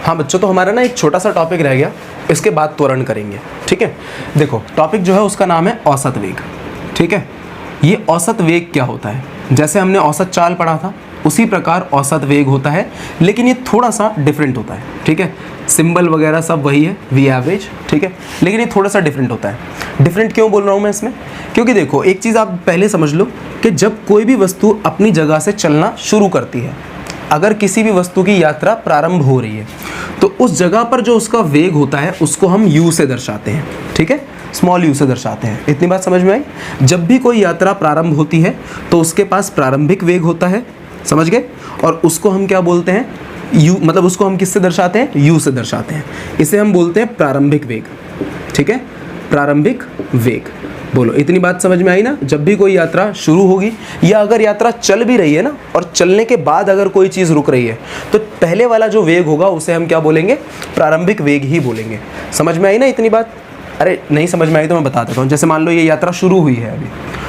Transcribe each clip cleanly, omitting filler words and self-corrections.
हाँ बच्चों, तो हमारा ना एक छोटा सा टॉपिक रह गया, इसके बाद त्वरण करेंगे। ठीक है, देखो टॉपिक जो है उसका नाम है औसत वेग। ठीक है, ये औसत वेग क्या होता है? जैसे हमने औसत चाल पढ़ा था उसी प्रकार औसत वेग होता है, लेकिन ये थोड़ा सा डिफरेंट होता है। ठीक है, सिंबल वगैरह सब वही है, वी एवरेज। ठीक है, लेकिन ये थोड़ा सा डिफरेंट होता है। डिफरेंट क्यों बोल रहा हूँ मैं इसमें? क्योंकि देखो एक चीज़ आप पहले समझ लो कि जब कोई भी वस्तु अपनी जगह से चलना शुरू करती है, अगर किसी भी वस्तु की यात्रा प्रारंभ हो रही है तो उस जगह पर जो उसका वेग होता है उसको हम u से दर्शाते हैं। ठीक है, स्मॉल u से दर्शाते हैं। इतनी बात समझ में आई? जब भी कोई यात्रा प्रारंभ होती है तो उसके पास प्रारंभिक वेग होता है, समझ गए? और उसको हम क्या बोलते हैं? u, मतलब उसको हम किससे दर्शाते हैं? u से दर्शाते हैं। इसे हम बोलते हैं प्रारंभिक वेग। ठीक है, प्रारंभिक वेग। बोलो, इतनी बात समझ में आई ना? जब भी कोई यात्रा शुरू होगी या अगर यात्रा चल भी रही है ना, और चलने के बाद अगर कोई चीज़ रुक रही है तो पहले वाला जो वेग होगा उसे हम क्या बोलेंगे? प्रारंभिक वेग ही बोलेंगे। समझ में आई ना इतनी बात? अरे नहीं समझ में आई तो मैं बता देता हूँ। जैसे मान लो ये यात्रा शुरू हुई है अभी,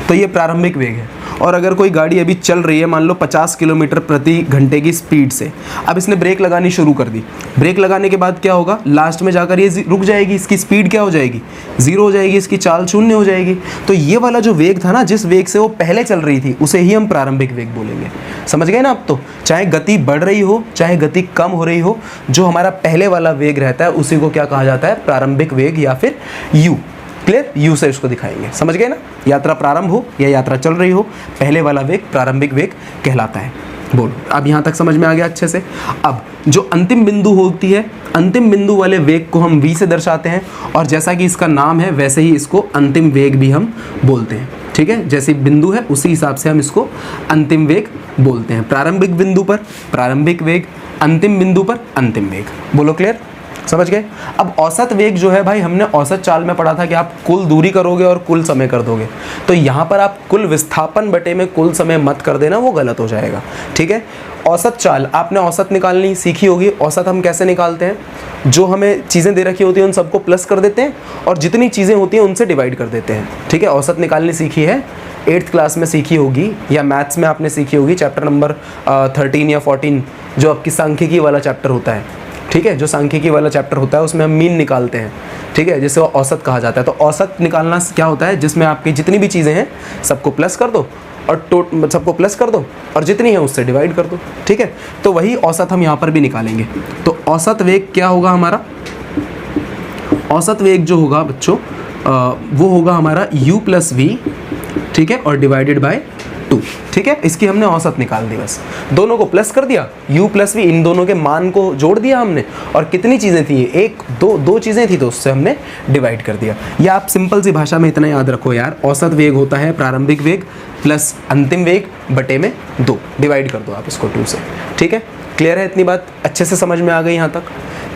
तो ये प्रारंभिक वेग है। और अगर कोई गाड़ी अभी चल रही है मान लो 50 किलोमीटर प्रति घंटे की स्पीड से, अब इसने ब्रेक लगानी शुरू कर दी। ब्रेक लगाने के बाद क्या होगा? लास्ट में जाकर ये रुक जाएगी, इसकी स्पीड क्या हो जाएगी? 0 हो जाएगी, इसकी चाल 0 हो जाएगी। तो ये वाला जो वेग था ना, जिस वेग से वो पहले चल रही थी, उसे ही हम प्रारंभिक वेग बोलेंगे। समझ गए ना? अब तो चाहे गति बढ़ रही हो चाहे गति कम हो रही हो, जो हमारा पहले वाला वेग रहता है उसी को क्या कहा जाता है? प्रारंभिक वेग या फिर u। क्लियर? u से इसको दिखाएंगे। समझ गए ना? यात्रा प्रारंभ हो या यात्रा चल रही हो, पहले वाला वेग प्रारंभिक वेग कहलाता है। बोलो, अब यहाँ तक समझ में आ गया अच्छे से? अब जो अंतिम बिंदु होती है, अंतिम बिंदु वाले वेग को हम v से दर्शाते हैं, और जैसा कि इसका नाम है वैसे ही इसको अंतिम वेग भी हम बोलते हैं। ठीक है, जैसे बिंदु है उसी हिसाब से हम इसको अंतिम वेग बोलते हैं। प्रारंभिक बिंदु पर प्रारंभिक वेग, अंतिम बिंदु पर अंतिम वेग। बोलो, क्लियर? समझ गए? अब औसत वेग जो है भाई, हमने औसत चाल में पढ़ा था कि आप कुल दूरी करोगे और कुल समय कर दोगे। तो यहाँ पर आप कुल विस्थापन बटे में कुल समय मत कर देना, वो गलत हो जाएगा। ठीक है, औसत चाल आपने औसत निकालनी सीखी होगी। औसत हम कैसे निकालते हैं? जो हमें चीज़ें दे रखी होती हैं उन सबको प्लस कर देते हैं और जितनी चीज़ें होती हैं उनसे डिवाइड कर देते हैं। ठीक है, औसत निकालनी सीखी है, 8th क्लास में सीखी होगी या मैथ्स में आपने सीखी होगी, चैप्टर नंबर 13 या 14, जो आपकी सांख्यिकी वाला चैप्टर होता है। ठीक है, जो सांख्यिकी वाला चैप्टर होता है उसमें हम मीन निकालते हैं। ठीक है, जिसे औसत कहा जाता है। तो औसत निकालना क्या होता है? जिसमें आपकी जितनी भी चीज़ें हैं सबको प्लस कर दो और सबको प्लस कर दो और जितनी है उससे डिवाइड कर दो। ठीक है, तो वही औसत हम यहाँ पर भी निकालेंगे। तो औसत वेग क्या होगा हमारा? औसत वेग जो होगा बच्चों वो होगा हमारा u + v। ठीक है, और डिवाइडेड बाय 2। ठीक है, इसकी हमने औसत निकाल दी, बस दोनों को प्लस कर दिया, u + v, इन दोनों के मान को जोड़ दिया हमने, और कितनी चीज़ें थी? दो चीज़ें थी तो उससे हमने डिवाइड कर दिया। या आप सिंपल सी भाषा में इतना याद रखो यार, औसत वेग होता है प्रारंभिक वेग प्लस अंतिम वेग बटे में 2, डिवाइड कर दो आप इसको 2 से। ठीक है, क्लियर है? इतनी बात अच्छे से समझ में आ गई यहाँ तक?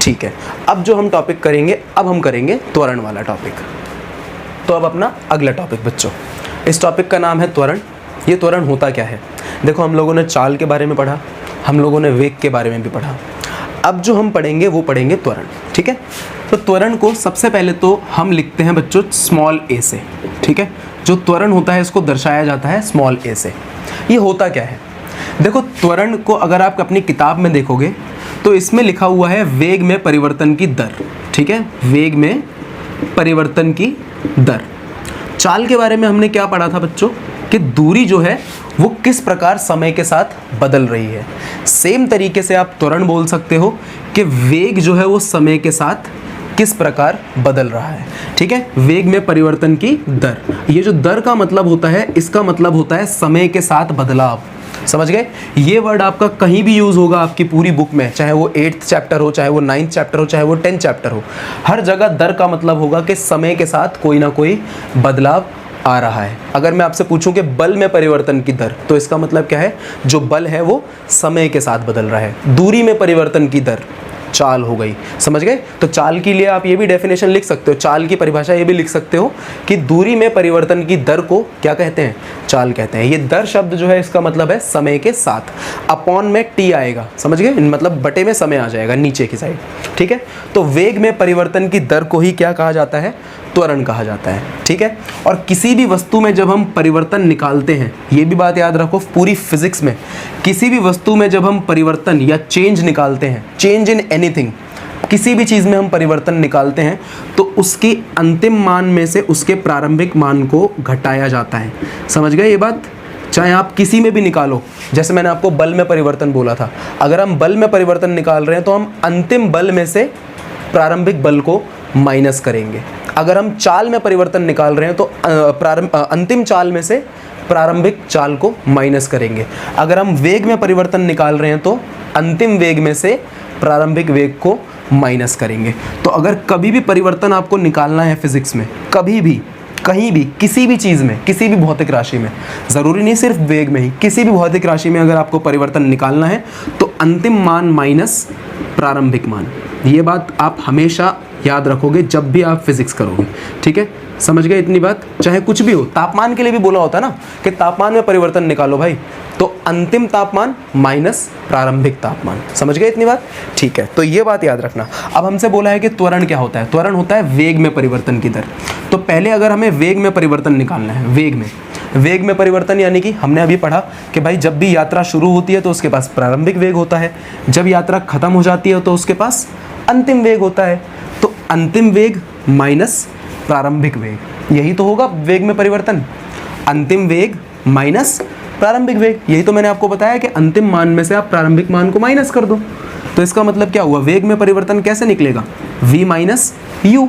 ठीक है, अब जो हम टॉपिक करेंगे, अब हम करेंगे त्वरण वाला टॉपिक। तो अब अपना अगला टॉपिक बच्चों, इस टॉपिक का नाम है त्वरण। ये त्वरण होता क्या है? देखो, हम लोगों ने चाल के बारे में पढ़ा, हम लोगों ने वेग के बारे में भी पढ़ा। अब जो हम पढ़ेंगे वो पढ़ेंगे त्वरण। ठीक है, तो त्वरण को सबसे पहले तो हम लिखते हैं बच्चों स्मॉल a से। ठीक है, जो त्वरण होता है इसको दर्शाया जाता है स्मॉल a से। ये होता क्या है? देखो, त्वरण को अगर आप अपनी किताब में देखोगे तो इसमें लिखा हुआ है वेग में परिवर्तन की दर। ठीक है, वेग में परिवर्तन की दर। चाल के बारे में हमने क्या पढ़ा था बच्चों? कि दूरी जो है वो किस प्रकार समय के साथ बदल रही है। सेम तरीके से आप त्वरण बोल सकते हो कि वेग जो है वो समय के साथ किस प्रकार बदल रहा है। ठीक है, वेग में परिवर्तन की दर। ये जो दर का मतलब होता है, इसका मतलब होता है समय के साथ बदलाव। समझ गए? ये वर्ड आपका कहीं भी यूज़ होगा आपकी पूरी बुक में, चाहे वो 8th चैप्टर हो, चाहे वो 9th चैप्टर हो, चाहे वो 10th चैप्टर हो, हर जगह दर का मतलब होगा कि समय के साथ कोई ना कोई बदलाव आ रहा है। अगर मैं आपसे पूछूं कि बल में परिवर्तन की दर, तो इसका मतलब क्या है? जो बल है वो समय के साथ बदल रहा है। दूरी में परिवर्तन की दर चाल हो गई। समझ गए? तो चाल के लिए आप ये भी डेफिनेशन लिख सकते हो, चाल की परिभाषा ये भी लिख सकते हो कि दूरी में परिवर्तन की दर को क्या कहते हैं? चाल कहते हैं। ये दर शब्द जो है इसका मतलब है समय के साथ, अपॉन में टी आएगा। समझ गए? मतलब बटे में समय आ जाएगा नीचे की साइड। ठीक है, तो वेग में परिवर्तन की दर को ही क्या कहा जाता है? त्वरण कहा जाता है। ठीक है, और किसी भी वस्तु में जब हम परिवर्तन निकालते हैं, ये भी बात याद रखो, पूरी फिजिक्स में किसी भी वस्तु में जब हम परिवर्तन या चेंज निकालते हैं, चेंज इन एनीथिंग, किसी भी चीज़ में हम परिवर्तन निकालते हैं तो उसकी अंतिम मान में से उसके प्रारंभिक मान को घटाया जाता है। समझ गए ये बात? चाहे आप किसी में भी निकालो, जैसे मैंने आपको बल में परिवर्तन बोला था, अगर हम बल में परिवर्तन निकाल रहे हैं तो हम अंतिम बल में से प्रारंभिक बल को माइनस करेंगे। अगर हम चाल में परिवर्तन निकाल रहे हैं तो अंतिम चाल में से प्रारंभिक चाल को माइनस करेंगे। अगर हम वेग में परिवर्तन निकाल रहे हैं तो अंतिम वेग में से प्रारंभिक वेग को माइनस करेंगे। तो अगर कभी भी परिवर्तन आपको निकालना है फिजिक्स में, कभी भी, कहीं भी, किसी भी चीज़ में, किसी भी भौतिक राशि में, ज़रूरी नहीं सिर्फ वेग में ही, किसी भी भौतिक राशि में अगर आपको परिवर्तन निकालना है तो अंतिम मान माइनस प्रारंभिक मान। ये बात आप हमेशा याद रखोगे जब भी आप फिजिक्स करोगे, ठीक है? समझ गए इतनी बात? चाहे कुछ भी हो, तापमान के लिए भी बोला होता है ना कि तापमान में परिवर्तन निकालो भाई, तो अंतिम तापमान माइनस प्रारंभिक तापमान। समझ गए इतनी बात? ठीक है, तो ये बात याद रखना। अब हमसे बोला है कि त्वरण क्या होता है? त्वरण होता है वेग में परिवर्तन की दर। तो पहले अगर हमें वेग में परिवर्तन निकालना है, वेग में परिवर्तन यानी कि हमने अभी पढ़ा कि भाई जब भी यात्रा शुरू होती है तो उसके पास प्रारंभिक वेग होता है, जब यात्रा खत्म हो जाती है तो उसके पास अंतिम वेग होता है। तो अंतिम वेग माइनस प्रारंभिक वेग, यही तो होगा वेग में परिवर्तन। अंतिम वेग माइनस प्रारंभिक वेग, यही तो मैंने आपको बताया कि अंतिम मान में से आप प्रारंभिक मान को माइनस कर दो। तो इसका मतलब क्या हुआ? वेग में परिवर्तन कैसे निकलेगा? v माइनस यू,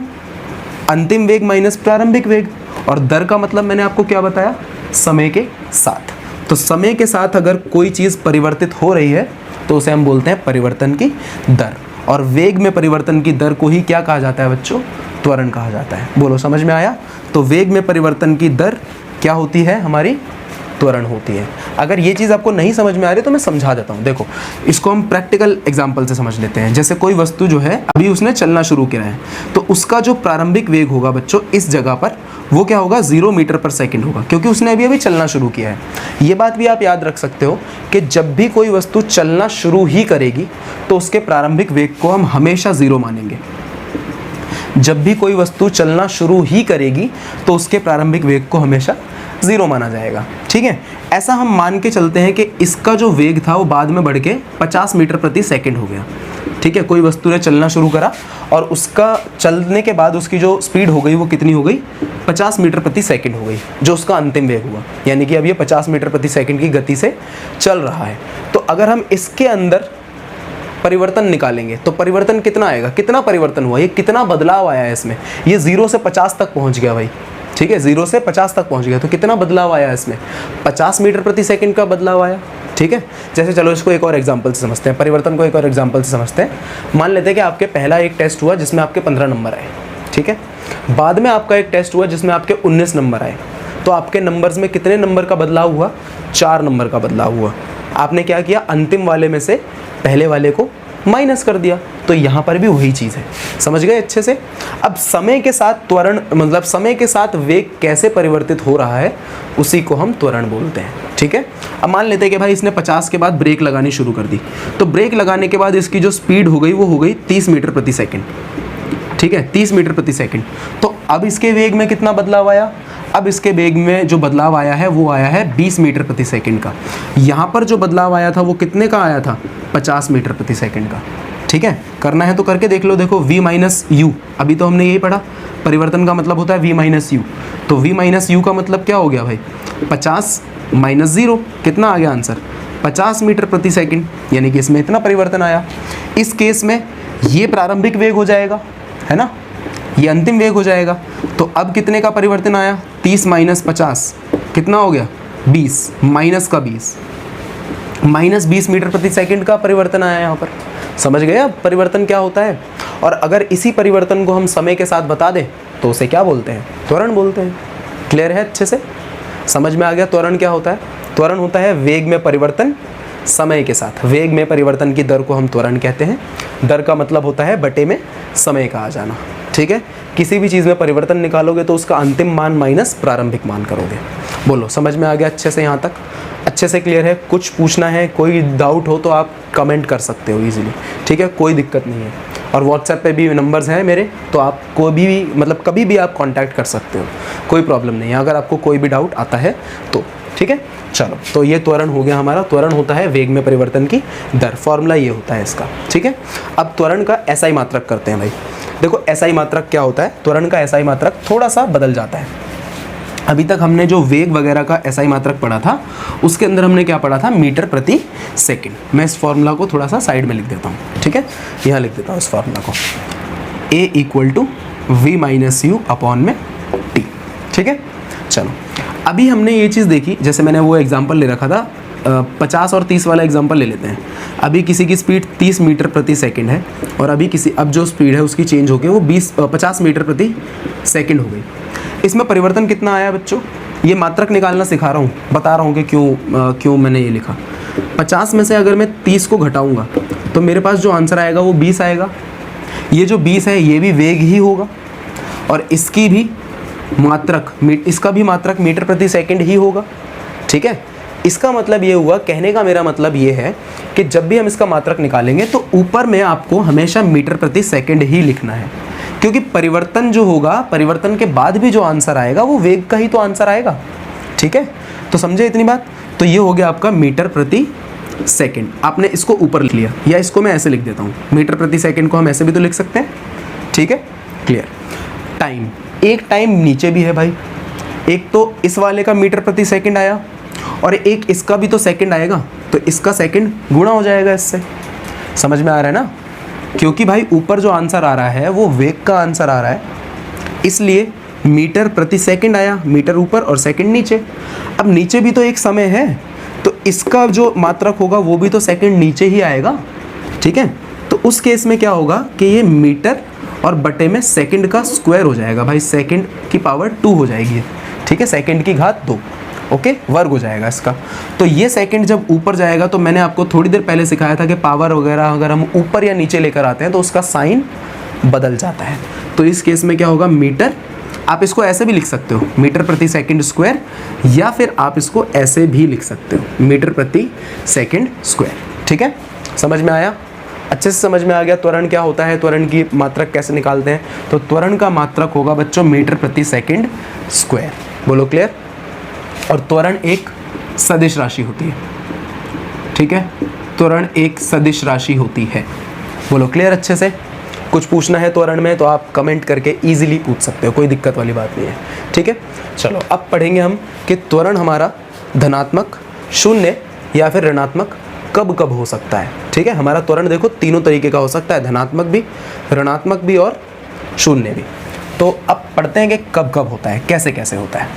अंतिम वेग माइनस प्रारंभिक वेग। और दर का मतलब मैंने आपको क्या बताया? समय के साथ। तो समय के साथ अगर कोई चीज़ परिवर्तित हो रही है तो उसे हम बोलते हैं परिवर्तन की दर। और वेग में परिवर्तन की दर को ही क्या कहा जाता है बच्चों? त्वरण कहा जाता है। बोलो, समझ में आया? तो वेग में परिवर्तन की दर क्या होती है? हमारी त्वरण होती है। अगर ये चीज़ आपको नहीं समझ में आ रही तो मैं समझा देता हूँ। देखो, इसको हम प्रैक्टिकल एग्जांपल से समझ लेते हैं। जैसे कोई वस्तु जो है अभी उसने चलना शुरू किया है, तो उसका जो प्रारंभिक वेग होगा बच्चों इस जगह पर, वो क्या होगा? 0 मीटर पर सेकंड होगा, क्योंकि उसने अभी चलना शुरू किया है। ये बात भी आप याद रख सकते हो कि जब भी कोई वस्तु चलना शुरू ही करेगी तो उसके प्रारंभिक वेग को हम हमेशा 0 मानेंगे। जब भी कोई वस्तु चलना शुरू ही करेगी तो उसके प्रारंभिक वेग को हमेशा 0 माना जाएगा, ठीक है? ऐसा हम मान के चलते हैं कि इसका जो वेग था वो बाद में बढ़ के 50 मीटर प्रति सेकंड हो गया, ठीक है? कोई वस्तु ने चलना शुरू करा और उसका चलने के बाद उसकी जो स्पीड हो गई वो कितनी हो गई? 50 मीटर प्रति सेकंड हो गई, जो उसका अंतिम वेग हुआ। यानी कि अब ये 50 मीटर प्रति सेकंड की गति से चल रहा है। तो अगर हम इसके अंदर परिवर्तन निकालेंगे तो परिवर्तन कितना आएगा? कितना परिवर्तन हुआ? ये कितना बदलाव आया है इसमें? ये 0 से 50 तक पहुंच गया भाई, ठीक है? 0 से 50 तक पहुंच गया, तो कितना बदलाव आया इसमें? 50 मीटर प्रति सेकंड का बदलाव आया, ठीक है? जैसे चलो इसको एक और एग्जांपल से समझते हैं, परिवर्तन को एक और एग्जांपल से समझते हैं। मान लेते हैं कि आपके पहला एक टेस्ट हुआ जिसमें आपके 15 नंबर आए, ठीक है? बाद में आपका एक टेस्ट हुआ जिसमें आपके 19 नंबर आए। तो आपके नंबर्स में कितने नंबर का बदलाव हुआ? 4 नंबर का बदलाव हुआ। आपने क्या किया? अंतिम वाले में से पहले वाले को माइनस कर दिया। तो यहाँ पर भी वही चीज़ है। समझ गए अच्छे से? अब समय के साथ त्वरण, मतलब समय के साथ वेग कैसे परिवर्तित हो रहा है, उसी को हम त्वरण बोलते हैं, ठीक है? अब मान लेते हैं कि भाई इसने 50 के बाद ब्रेक लगानी शुरू कर दी। तो ब्रेक लगाने के बाद इसकी जो स्पीड हो गई वो हो गई 30 मीटर प्रति सेकंड, ठीक है? 30 मीटर प्रति सेकंड। तो अब इसके वेग में कितना बदलाव आया? अब इसके वेग में जो बदलाव आया है वो आया है 20 मीटर प्रति सेकंड का। यहाँ पर जो बदलाव आया था वो कितने का आया था? 50 मीटर प्रति सेकंड का, ठीक है? करना है तो करके देख लो। देखो v माइनस यू, अभी तो हमने यही पढ़ा, परिवर्तन का मतलब होता है v माइनस यू। तो v माइनस यू का मतलब क्या हो गया भाई? 50 माइनस 0, कितना आ गया आंसर? 50 मीटर प्रति सेकंड। यानी कि इसमें इतना परिवर्तन आया। इस केस में ये प्रारंभिक वेग हो जाएगा, है ना? ये अंतिम वेग हो जाएगा। तो अब कितने का परिवर्तन आया? 30 माइनस 50 कितना हो गया? 20, माइनस का 20, माइनस 20 मीटर प्रति सेकंड का परिवर्तन आया यहाँ पर। समझ गए अब परिवर्तन क्या होता है? और अगर इसी परिवर्तन को हम समय के साथ बता दें तो उसे क्या बोलते हैं? त्वरण बोलते हैं। क्लियर है अच्छे से? समझ में आ गया त्वरण क्या होता है? त्वरण होता है वेग में परिवर्तन समय के साथ। वेग में परिवर्तन की दर को हम त्वरण कहते हैं। दर का मतलब होता है बटे में समय का आ जाना, ठीक है? किसी भी चीज़ में परिवर्तन निकालोगे तो उसका अंतिम मान माइनस प्रारंभिक मान करोगे। बोलो, समझ में आ गया अच्छे से? यहाँ तक अच्छे से क्लियर है? कुछ पूछना है, कोई डाउट हो तो आप कमेंट कर सकते हो इजीली, ठीक है? कोई दिक्कत नहीं है। और व्हाट्सएप पे भी नंबर्स हैं मेरे, तो आप कोई भी मतलब कभी भी आप कांटेक्ट कर सकते हो, कोई प्रॉब्लम नहीं है अगर आपको कोई भी डाउट आता है तो, ठीक है। चलो, तो ये त्वरण हो गया हमारा। त्वरण होता है वेग में परिवर्तन की दर, फॉर्मूला ये होता है इसका, ठीक है। अब त्वरण का एसआई मात्रक करते हैं भाई। देखो एसआई मात्रक क्या होता है, त्वरण का एसआई मात्रक थोड़ा सा बदल जाता है। अभी तक हमने जो वेग वगैरह का एसआई मात्रक पढ़ा था उसके अंदर हमने क्या पढ़ा था, मीटर प्रति सेकंड। मैं इस फॉर्मूला को थोड़ा सा साइड में लिख देता हूँ, ठीक है, यहाँ लिख देता हूँ इस फॉर्मूला को, A equal to v minus u upon में टी, ठीक है। चलो, अभी हमने ये चीज़ देखी, जैसे मैंने वो एग्जाम्पल ले रखा था 50 और 30 वाला एग्जाम्पल ले लेते हैं। अभी किसी की स्पीड 30 मीटर प्रति सेकंड है और अभी अब जो स्पीड है उसकी चेंज होकर वो 50 मीटर प्रति सेकंड हो गई। इसमें परिवर्तन कितना आया बच्चों, ये मात्रक निकालना सिखा रहा हूँ, बता रहा हूँ कि क्यों मैंने ये लिखा। 50 में से अगर मैं 30 को घटाऊँगा तो मेरे पास जो आंसर आएगा वो 20 आएगा। ये जो 20 है ये भी वेग ही होगा और इसकी भी मात्रक, इसका भी मात्रक मीटर प्रति सेकंड ही होगा, ठीक है। इसका मतलब ये हुआ, कहने का मेरा मतलब ये है कि जब भी हम इसका मात्रक निकालेंगे तो ऊपर में आपको हमेशा मीटर प्रति सेकंड ही लिखना है, क्योंकि परिवर्तन जो होगा, परिवर्तन के बाद भी जो आंसर आएगा वो वेग का ही तो आंसर आएगा, ठीक है। तो समझे इतनी बात। तो ये हो गया आपका मीटर प्रति सेकंड। आपने इसको ऊपर लिख लिया, या इसको मैं ऐसे लिख देता हूँ, मीटर प्रति सेकंड को हम ऐसे भी तो लिख सकते हैं, ठीक है, क्लियर। टाइम, एक टाइम नीचे भी है भाई, एक तो इस वाले का मीटर प्रति सेकंड आया और एक इसका भी तो सेकंड आएगा, तो इसका सेकंड गुणा हो जाएगा इससे। समझ में आ रहा है ना, क्योंकि भाई ऊपर जो आंसर आ रहा है वो वेग का आंसर आ रहा है, इसलिए मीटर प्रति सेकंड आया, मीटर ऊपर और सेकंड नीचे। अब नीचे भी तो एक समय है, तो इसका जो मात्रक होगा वो भी तो सेकंड नीचे ही आएगा, ठीक है। तो उस केस में क्या होगा कि ये मीटर और बटे में सेकंड का स्क्वायर हो जाएगा भाई, सेकंड की पावर 2 हो जाएगी, ठीक है, सेकंड की घात 2, ओके, वर्ग हो जाएगा इसका। तो ये सेकंड जब ऊपर जाएगा, तो मैंने आपको थोड़ी देर पहले सिखाया था कि पावर वगैरह अगर हम ऊपर या नीचे लेकर आते हैं तो उसका साइन बदल जाता है। तो इस केस में क्या होगा, मीटर, आप इसको ऐसे भी लिख सकते हो, मीटर प्रति सेकंड स्क्वायर, या फिर आप इसको ऐसे भी लिख सकते हो, मीटर प्रति सेकंड स्क्वायर, ठीक है। समझ में आया, अच्छे से समझ में आ गया त्वरण क्या होता है, त्वरण की मात्रक कैसे निकालते हैं। तो त्वरण का मात्रक होगा बच्चों मीटर प्रति सेकंड स्क्वायर, बोलो क्लियर। और त्वरण एक सदिश राशि होती है, ठीक है, त्वरण एक सदिश राशि होती है, बोलो क्लियर अच्छे से। कुछ पूछना है त्वरण में तो आप कमेंट करके इजीली पूछ सकते हो, कोई दिक्कत वाली बात नहीं है, ठीक है। चलो अब पढ़ेंगे हम कि त्वरण हमारा धनात्मक, शून्य या फिर ऋणात्मक कब कब हो सकता है, ठीक है। हमारा त्वरण देखो तीनों तरीके का हो सकता है, धनात्मक भी, ऋणात्मक भी और शून्य भी। तो अब पढ़ते हैं कि कब कब होता है, कैसे कैसे होता है,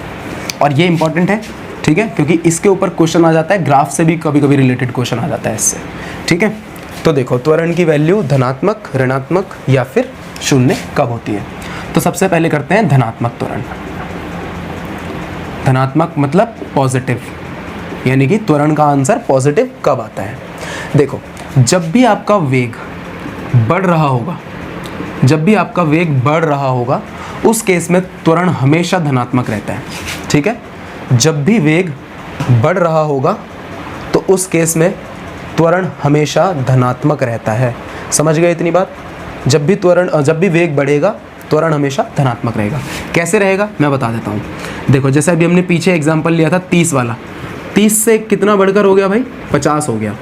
और ये इंपॉर्टेंट है, ठीक है, क्योंकि इसके ऊपर क्वेश्चन आ जाता है, ग्राफ से भी कभी कभी रिलेटेड क्वेश्चन आ जाता है इससे, ठीक है। तो देखो त्वरण की वैल्यू धनात्मक, ऋणात्मक या फिर शून्य कब होती है। तो सबसे पहले करते हैं धनात्मक त्वरण। धनात्मक मतलब पॉजिटिव, यानी कि त्वरण का आंसर पॉजिटिव कब आता है। देखो जब भी आपका वेग बढ़ रहा होगा, जब भी आपका वेग बढ़ रहा होगा उस केस में त्वरण हमेशा धनात्मक रहता है, ठीक है। जब भी वेग बढ़ रहा होगा तो उस केस में त्वरण हमेशा धनात्मक रहता है। समझ गए इतनी बात। जब भी वेग बढ़ेगा त्वरण हमेशा धनात्मक रहेगा। कैसे रहेगा मैं बता देता हूँ। देखो जैसे अभी हमने पीछे एग्जांपल लिया था 30 वाला, 30 से कितना बढ़कर हो गया भाई, 50 हो गया।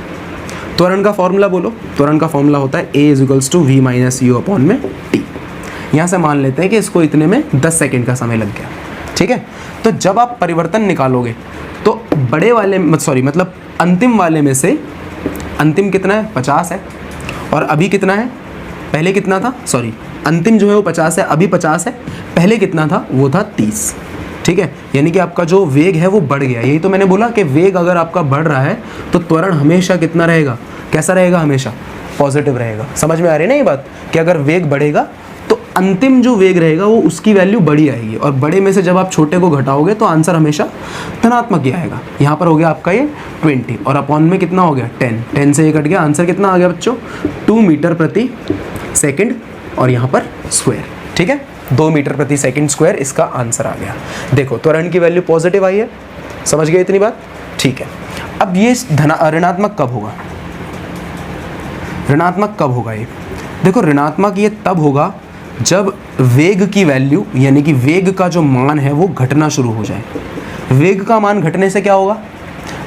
त्वरण का फॉर्मूला बोलो। त्वरण का फॉर्मूला होता है a = v - u अपॉन में t। यहाँ से मान लेते हैं कि इसको इतने में 10 सेकेंड का समय लग गया, ठीक है। तो जब आप परिवर्तन निकालोगे तो बड़े वाले मतलब अंतिम वाले में से अंतिम कितना है, 50 है, और अभी कितना है, पहले कितना था, अंतिम जो है वो 50 है, अभी 50 है, पहले कितना था, वो था 30, ठीक है। यानी कि आपका जो वेग है वो बढ़ गया। यही तो मैंने बोला कि वेग अगर आपका बढ़ रहा है तो त्वरण हमेशा कितना रहेगा, कैसा रहेगा, हमेशा पॉजिटिव रहेगा। समझ में आ रही है ना ये बात, कि अगर वेग बढ़ेगा तो अंतिम जो वेग रहेगा वो उसकी वैल्यू बड़ी आएगी, और बड़े में से जब आप छोटे को घटाओगे तो आंसर हमेशा धनात्मक ही आएगा। यहाँ पर हो गया आपका ये 20 और अपॉन में कितना हो गया 10 से ये कट गया, आंसर कितना आ गया बच्चों 2 मीटर प्रति सेकंड, और यहाँ पर स्क्वायर, ठीक है, 2 मीटर प्रति सेकंड स्क्वायर इसका आंसर आ गया। देखो त्वरण की वैल्यू पॉजिटिव आई है, समझ गए इतनी बात, ठीक है। अब ये ऋणात्मक कब होगा, ऋणात्मक कब होगा ये, देखो ऋणात्मक ये तब होगा जब वेग की वैल्यू यानी कि वेग का जो मान है वो घटना शुरू हो जाए। वेग का मान घटने से क्या होगा,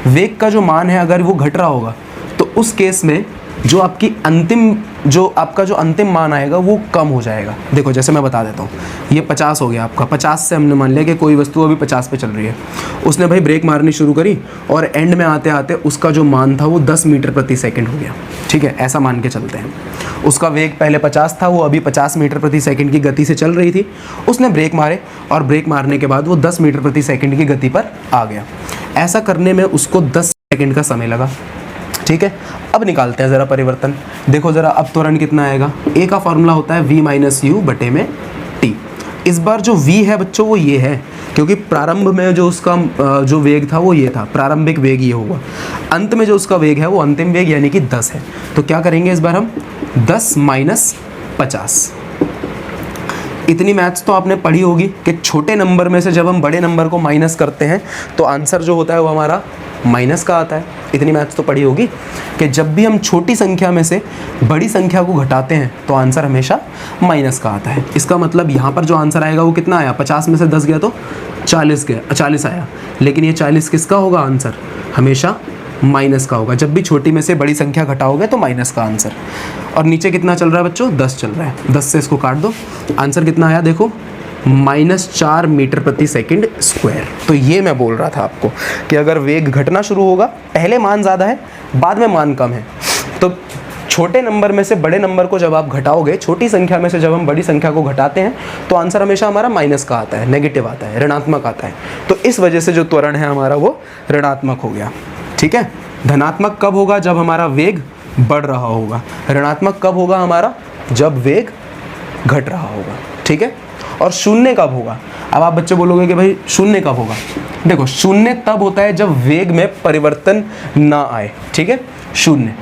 वेग का जो मान है अगर वो घट रहा होगा तो उस केस में जो आपका जो अंतिम मान आएगा वो कम हो जाएगा। देखो जैसे मैं बता देता हूँ, ये 50 हो गया आपका, 50 से हमने मान लिया कि कोई वस्तु अभी 50 पे चल रही है, उसने भाई ब्रेक मारनी शुरू करी और एंड में आते आते उसका जो मान था वो 10 मीटर प्रति सेकंड हो गया। ठीक है, ऐसा मान के चलते हैं। उसका वेग पहले 50 था, वो अभी 50 मीटर प्रति सेकंड की गति से चल रही थी, उसने ब्रेक मारे और ब्रेक मारने के बाद वो 10 मीटर प्रति सेकंड की गति पर आ गया। ऐसा करने में उसको 10 सेकंड का समय लगा। ठीक है, अब निकालते हैं ज़रा परिवर्तन। देखो ज़रा अब त्वरण कितना आएगा, ए का फॉर्मूला होता है v माइनस यू बटे में टी। इस बार जो v है बच्चों वो ये है, क्योंकि प्रारंभ में जो उसका जो वेग था वो ये था, प्रारंभिक वेग ये होगा, अंत में जो उसका वेग है वो अंतिम वेग यानी कि 10 है। तो क्या करेंगे इस बार हम 10 माइनस 50। इतनी मैथ्स तो आपने पढ़ी होगी कि छोटे नंबर में से जब हम बड़े नंबर को माइनस करते हैं तो आंसर जो होता है वो हमारा माइनस का आता है। इतनी मैथ्स तो पढ़ी होगी कि जब भी हम छोटी संख्या में से बड़ी संख्या को घटाते हैं तो आंसर हमेशा माइनस का आता है। इसका मतलब यहाँ पर जो आंसर आएगा वो कितना आया, 50 में से 10 गया तो 40 आया, लेकिन ये 40 किसका होगा आंसर, हमेशा माइनस का होगा। जब भी छोटी में से बड़ी संख्या घटाओगे तो माइनस का आंसर। और नीचे कितना चल रहा है बच्चों, 10 चल रहा है, 10 से इसको काट दो, आंसर कितना आया देखो, -4 मीटर प्रति सेकंड स्क्वायर। तो ये मैं बोल रहा था आपको कि अगर वेग घटना शुरू होगा, पहले मान ज़्यादा है बाद में मान कम है, तो छोटे नंबर में से बड़े नंबर को जब आप घटाओगे, छोटी संख्या में से जब हम बड़ी संख्या को घटाते हैं तो आंसर हमेशा हमारा माइनस का आता है, नेगेटिव आता है, ऋणात्मक आता है। तो इस वजह से जो त्वरण है हमारा वो ऋणात्मक हो गया। ठीक है, धनात्मक कब होगा, जब हमारा वेग बढ़ रहा होगा। ऋणात्मक कब होगा हमारा, जब वेग घट रहा होगा। ठीक है, और शून्य कब होगा। अब आप बच्चे बोलोगे कि भाई शून्य कब होगा, देखो शून्य तब होता है जब वेग में परिवर्तन ना आए। ठीक है, शून्य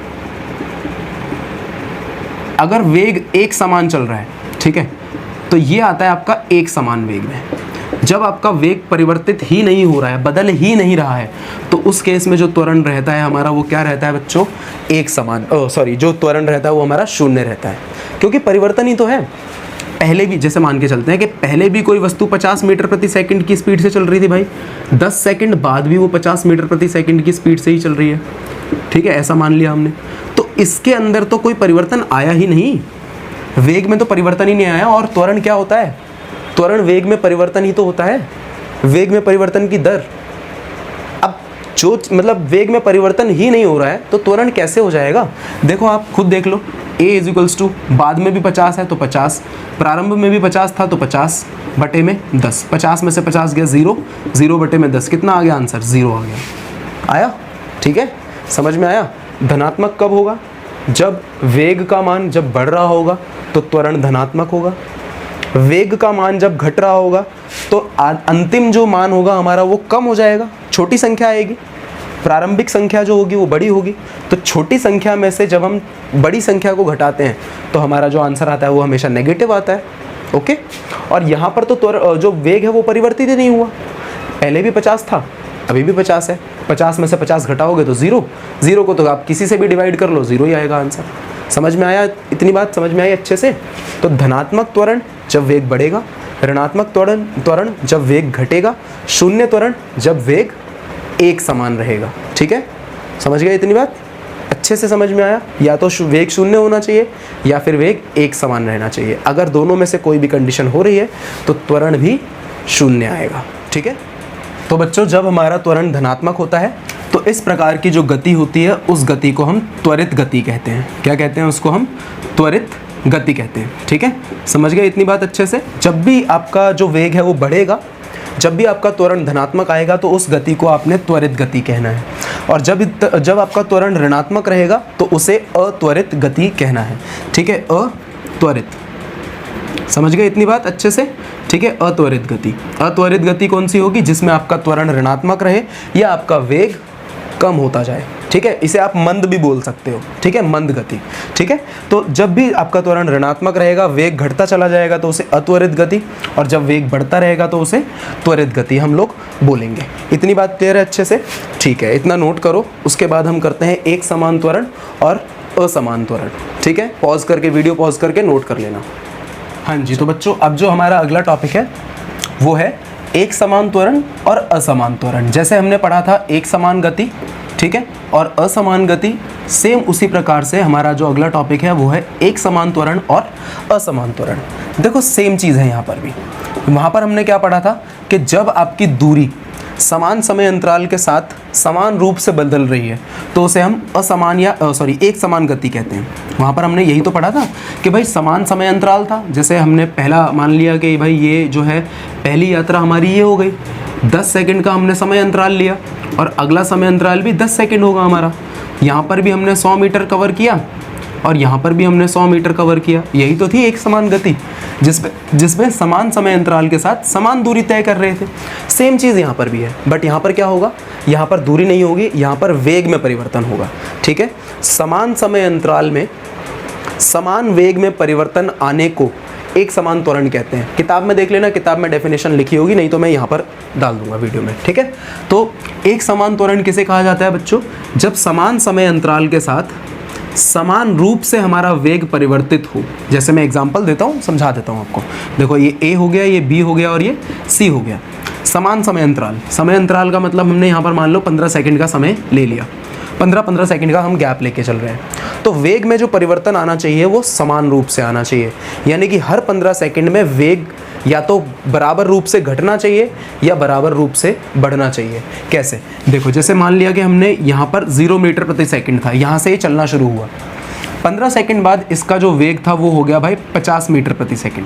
अगर वेग एक समान चल रहा है, ठीक है, तो ये आता है आपका एक समान वेग में। जब आपका वेग परिवर्तित ही नहीं हो रहा है, बदल ही नहीं रहा है, तो उस केस में जो त्वरण रहता है हमारा वो क्या रहता है बच्चों, एक समान, जो त्वरण रहता है वो हमारा शून्य रहता है, क्योंकि परिवर्तन ही तो है। पहले भी जैसे मान के चलते हैं कि पहले भी कोई वस्तु 50 मीटर प्रति सेकंड की स्पीड से चल रही थी भाई, 10 सेकंड बाद भी वो 50 मीटर प्रति सेकंड की स्पीड से ही चल रही है। ठीक है, ऐसा मान लिया हमने, तो इसके अंदर तो कोई परिवर्तन आया ही नहीं, वेग में तो परिवर्तन ही नहीं आया। और त्वरण क्या होता है, त्वरण वेग में परिवर्तन ही तो होता है, वेग में परिवर्तन की दर। अब जो मतलब वेग में परिवर्तन ही नहीं हो रहा है तो त्वरण कैसे हो जाएगा, देखो आप खुद देख लो, a इक्वल्स टू बाद में भी 50 है तो 50, प्रारंभ में भी 50 था तो 50 बटे में 10, 50 में से 50 गया 0, 0 बटे में 10, कितना आ गया आंसर, 0 आ गया। आया, ठीक है, समझ में आया। धनात्मक कब होगा, जब वेग का मान जब बढ़ रहा होगा तो त्वरण धनात्मक होगा। वेग का मान जब घट रहा होगा तो अंतिम जो मान होगा हमारा वो कम हो जाएगा, छोटी संख्या आएगी, प्रारंभिक संख्या जो होगी वो बड़ी होगी। तो छोटी संख्या में से जब हम बड़ी संख्या को घटाते हैं तो हमारा जो आंसर आता है वो हमेशा नेगेटिव आता है। ओके, और यहाँ पर तो जो वेग है वो परिवर्तित ही नहीं हुआ, पहले भी 50 था अभी भी 50 है, 50 में से 50 घटाओगे तो 0, 0 को तो आप किसी से भी डिवाइड कर लो, 0 ही आएगा आंसर। समझ में आया, इतनी बात समझ में आई अच्छे से। तो धनात्मक त्वरण जब वेग बढ़ेगा, ऋणात्मक त्वरण जब वेग घटेगा, शून्य त्वरण जब वेग एक समान रहेगा। ठीक है, समझ गए इतनी बात, अच्छे से समझ में आया। या तो वेग शून्य होना चाहिए या फिर वेग एक समान रहना चाहिए। अगर दोनों में से कोई भी कंडीशन हो रही है तो त्वरण भी शून्य आएगा। ठीक है, तो बच्चों जब हमारा त्वरण धनात्मक होता है तो इस प्रकार की जो गति होती है उस गति को हम त्वरित गति कहते हैं। क्या कहते हैं उसको, हम त्वरित गति कहते हैं। ठीक है, समझ गए इतनी बात अच्छे से। जब भी आपका जो वेग है वो बढ़ेगा, जब भी आपका त्वरण धनात्मक आएगा तो उस गति को आपने त्वरित गति कहना है, और जब आपका त्वरण ऋणात्मक रहेगा तो उसे अत्वरित गति कहना है। ठीक है, अत्वरित, समझ गए इतनी बात अच्छे से। ठीक है, अत्वरित गति, अत्वरित गति कौन सी होगी, जिसमें आपका त्वरण ऋणात्मक रहे या आपका वेग कम होता जाए। ठीक है, इसे आप मंद भी बोल सकते हो। ठीक है, मंद गति। ठीक है, तो जब भी आपका त्वरण ऋणात्मक रहेगा, वेग घटता चला जाएगा तो उसे अत्वरित गति, और जब वेग बढ़ता रहेगा तो उसे त्वरित गति हम लोग बोलेंगे। इतनी बात क्लियर है अच्छे से। ठीक है, इतना नोट करो, उसके बाद हम करते हैं एक समान त्वरण और असमान त्वरण। ठीक है, पॉज करके, वीडियो पॉज करके नोट कर लेना। हाँ जी, तो बच्चों अब जो हमारा अगला टॉपिक है वो है एक समान त्वरण और असमान त्वरण। जैसे हमने पढ़ा था एक समान गति, ठीक है, और असमान गति, सेम उसी प्रकार से हमारा जो अगला टॉपिक है वो है एक समान त्वरण और असमान त्वरण। देखो सेम चीज़ है यहाँ पर भी। वहाँ पर हमने क्या पढ़ा था कि जब आपकी दूरी समान समय अंतराल के साथ समान रूप से बदल रही है तो उसे हम असमान या एक समान गति कहते हैं। वहाँ पर हमने यही तो पढ़ा था कि भाई समान समय अंतराल था। जैसे हमने पहला मान लिया कि भाई ये जो है पहली यात्रा हमारी ये हो गई, 10 सेकंड का हमने समय अंतराल लिया और अगला समय अंतराल भी 10 सेकंड होगा हमारा। यहाँ पर भी हमने 100 मीटर कवर किया और यहाँ पर भी हमने 100 मीटर कवर किया। यही तो थी एक समान गति, जिसमें समान समय अंतराल के साथ समान दूरी तय कर रहे थे। सेम चीज़ यहाँ पर भी है, बट यहाँ पर क्या होगा, यहाँ पर दूरी नहीं होगी, यहाँ पर वेग में परिवर्तन होगा। ठीक है, समान समय अंतराल में समान वेग में परिवर्तन आने को एक समान त्वरण कहते हैं। किताब में देख लेना, किताब में डेफिनेशन लिखी होगी, नहीं तो मैं यहाँ पर डाल दूंगा वीडियो में। ठीक है, तो एक समान त्वरण किसे कहा जाता है बच्चों? जब समान समय अंतराल के साथ समान रूप से हमारा वेग परिवर्तित हो। जैसे मैं एग्जांपल देता हूँ, समझा देता हूँ आपको। देखो ये ए हो गया, ये बी हो गया और ये सी हो गया। समान समय अंतराल, समय अंतराल का मतलब हमने यहाँ पर मान लो 15 सेकंड का समय ले लिया, 15-15 सेकंड का हम गैप लेके चल रहे हैं। तो वेग में जो परिवर्तन आना चाहिए वो समान रूप से आना चाहिए, यानी कि हर 15 सेकंड में वेग या तो बराबर रूप से घटना चाहिए या बराबर रूप से बढ़ना चाहिए। कैसे? देखो जैसे मान लिया कि हमने यहाँ पर 0 मीटर प्रति सेकंड था, यहाँ से ये चलना शुरू हुआ। 15 सेकंड बाद इसका जो वेग था वो हो गया भाई 50 मीटर प्रति सेकंड।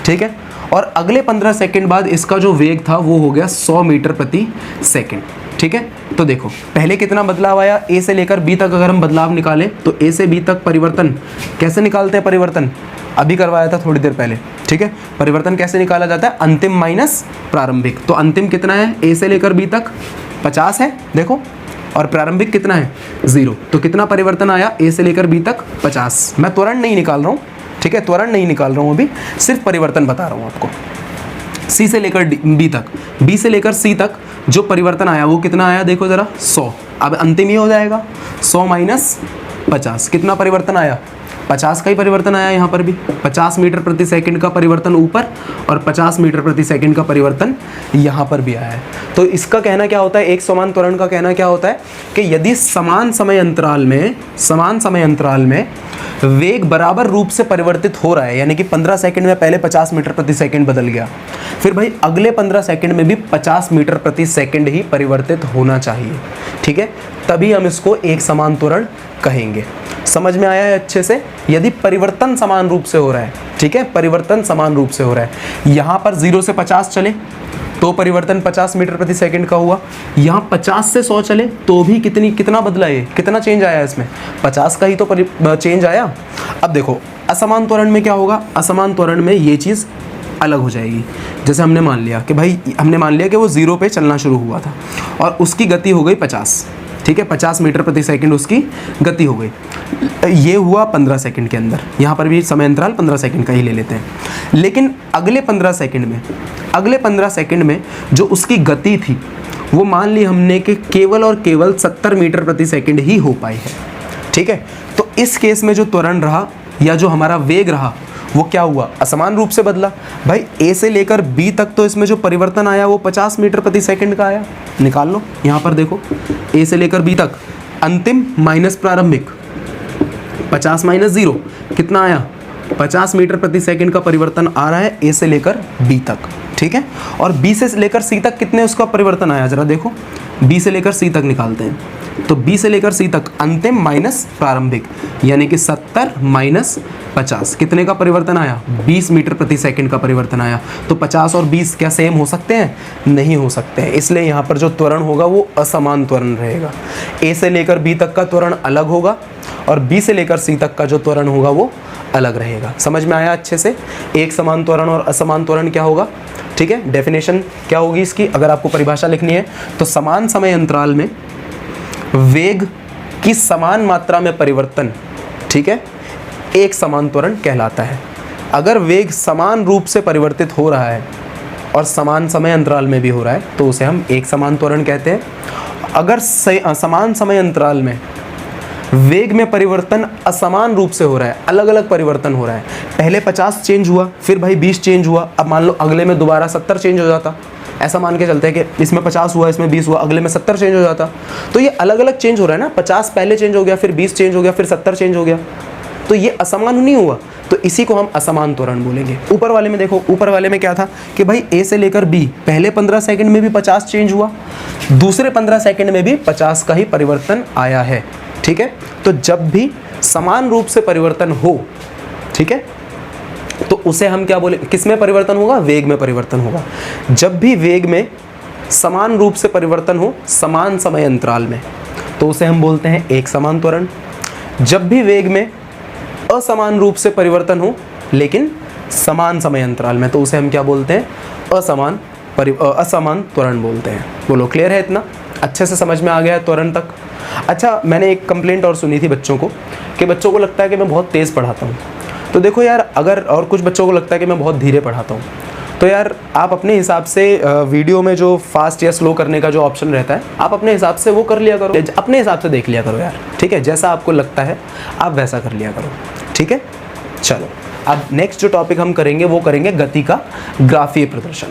ठीक है, और अगले 15 सेकंड बाद इसका जो वेग था वो हो गया 100 मीटर प्रति सेकंड। ठीक है, तो देखो पहले कितना बदलाव आया, ए से लेकर बी तक अगर हम बदलाव निकालें तो ए से बी तक परिवर्तन कैसे निकालते हैं? परिवर्तन अभी करवाया था थोड़ी देर पहले। ठीक है, परिवर्तन कैसे निकाला जाता है? अंतिम माइनस प्रारंभिक। तो अंतिम कितना है? ए से लेकर बी तक 50 है देखो, और प्रारंभिक कितना है? 0। तो कितना परिवर्तन आया ए से लेकर बी तक? 50। मैं त्वरण नहीं निकाल रहा हूँ, ठीक है, त्वरण नहीं निकाल रहा हूँ अभी, सिर्फ परिवर्तन बता रहा हूँ आपको। सी से लेकर बी तक, बी से लेकर सी तक जो परिवर्तन आया वो कितना आया? देखो ज़रा 100। अब अंतिम ये हो जाएगा 100 माइनस 50, कितना परिवर्तन आया? 50 का ही परिवर्तन आया यहाँ पर भी। 50 मीटर प्रति सेकंड का परिवर्तन ऊपर और 50 मीटर प्रति सेकंड का परिवर्तन यहाँ पर भी आया है। तो इसका कहना क्या होता है? एक समान त्वरण का कहना क्या होता है कि यदि समान समय अंतराल में वेग बराबर रूप से परिवर्तित हो रहा है, यानी कि 15 सेकंड में पहले 50 मीटर प्रति सेकंड बदल गया, फिर भाई अगले 15 सेकंड में भी 50 मीटर प्रति सेकंड ही परिवर्तित होना चाहिए। ठीक है, तभी हम इसको एक समान त्वरण कहेंगे। समझ में आया है अच्छे से? यदि परिवर्तन समान रूप से हो रहा है, ठीक है, परिवर्तन समान रूप से हो रहा है, यहाँ पर 0 से 50 चले तो परिवर्तन 50 मीटर प्रति सेकंड का हुआ, यहाँ 50 से 100 चले तो भी कितना बदला है, कितना चेंज आया इसमें? 50 का ही तो चेंज आया। अब देखो असमान त्वरण में क्या होगा? असमान त्वरण में ये चीज़ अलग हो जाएगी। जैसे हमने मान लिया कि वो 0 पे चलना शुरू हुआ था और उसकी गति हो गई 50, ठीक है, 50 मीटर प्रति सेकंड उसकी गति हो गई। ये हुआ 15 सेकंड के अंदर, यहाँ पर भी समय अंतराल 15 सेकंड का ही ले लेते हैं। लेकिन अगले 15 सेकंड में जो उसकी गति थी वो मान ली हमने कि केवल और केवल 70 मीटर प्रति सेकंड ही हो पाई है। ठीक है, तो इस केस में जो त्वरण रहा या जो हमारा वेग रहा वो क्या हुआ? असमान रूप से बदला। भाई ए से लेकर बी तक तो इसमें जो परिवर्तन आया वो 50 मीटर प्रति सेकंड का आया। निकाल लो, यहाँ पर देखो ए से लेकर बी तक अंतिम माइनस प्रारंभिक, 50 माइनस 0 कितना आया? 50 मीटर प्रति सेकंड का परिवर्तन आ रहा है ए से लेकर बी तक। ठीक है, और बी से लेकर सी तक कितने उसका परिवर्तन आया? जरा देखो, बी से लेकर सी तक निकालते हैं। तो बी से लेकर सी तक अंतिम माइनस प्रारंभिक, यानी कि 70 माइनस 50 कितने का परिवर्तन आया? 20 मीटर प्रति सेकंड का परिवर्तन आया। तो 50 और 20 क्या सेम हो सकते हैं? नहीं हो सकते हैं। इसलिए यहाँ पर जो त्वरण होगा वो असमान त्वरण रहेगा। ए से लेकर बी तक का त्वरण अलग होगा और बी से लेकर सी तक का जो त्वरण होगा वो अलग रहेगा। समझ में आया अच्छे से? एक समान त्वरण और असमान त्वरण क्या होगा? ठीक है, डेफिनेशन क्या होगी इसकी? अगर आपको परिभाषा लिखनी है तो समान समय अंतराल में वेग की समान मात्रा में परिवर्तन, ठीक है, एक समान त्वरण कहलाता है। अगर वेग समान रूप से परिवर्तित हो रहा है और समान समय अंतराल में भी हो रहा है तो उसे हम एक समान त्वरण कहते हैं। अगर समान समय अंतराल में वेग में परिवर्तन असमान रूप से हो रहा है, अलग अलग परिवर्तन हो रहा है, पहले 50 चेंज हुआ, फिर भाई 20 चेंज हुआ, अब मान लो अगले में दोबारा 70 चेंज हो जाता ऐसा मान के चलते हैं कि इसमें 50 हुआ, इसमें 20 हुआ, अगले में 70 चेंज हो जाता। तो ये अलग अलग चेंज हो रहा है ना, 50 पहले चेंज हो गया, फिर 20 चेंज हो गया, फिर 70 चेंज हो गया, तो ये असमान नहीं हुआ, तो इसी को हम असमान त्वरण बोलेंगे। ऊपर वाले में देखो, ऊपर वाले में क्या था कि भाई ए से लेकर बी पहले 15 सेकंड में भी 50 चेंज हुआ, दूसरे 15 सेकंड में भी 50 का ही परिवर्तन आया है, ठीक है। तो जब भी समान रूप से परिवर्तन हो, ठीक है, तो उसे हम क्या बोले, किस में परिवर्तन होगा, वेग में परिवर्तन होगा। जब भी वेग में समान रूप से परिवर्तन हो समान समय अंतराल में, तो उसे हम बोलते हैं एक समान त्वरण। जब भी वेग में असमान रूप से परिवर्तन हो लेकिन समान समय अंतराल में, तो उसे हम क्या बोलते हैं, असमान त्वरण बोलते हैं। बोलो क्लियर है, इतना अच्छे से समझ में आ गया है त्वरण तक। अच्छा, मैंने एक कंप्लेंट और सुनी थी बच्चों को, कि बच्चों को लगता है कि मैं बहुत तेज़ पढ़ाता हूँ। तो देखो यार, अगर और कुछ बच्चों को लगता है कि मैं बहुत धीरे पढ़ाता हूँ, तो यार आप अपने हिसाब से वीडियो में जो फास्ट या स्लो करने का जो ऑप्शन रहता है, आप अपने हिसाब से वो कर लिया करो, अपने हिसाब से देख लिया करो यार, ठीक है। जैसा आपको लगता है आप वैसा कर लिया करो, ठीक है। चलो, अब नेक्स्ट जो टॉपिक हम करेंगे वो करेंगे गति का ग्राफीय प्रदर्शन।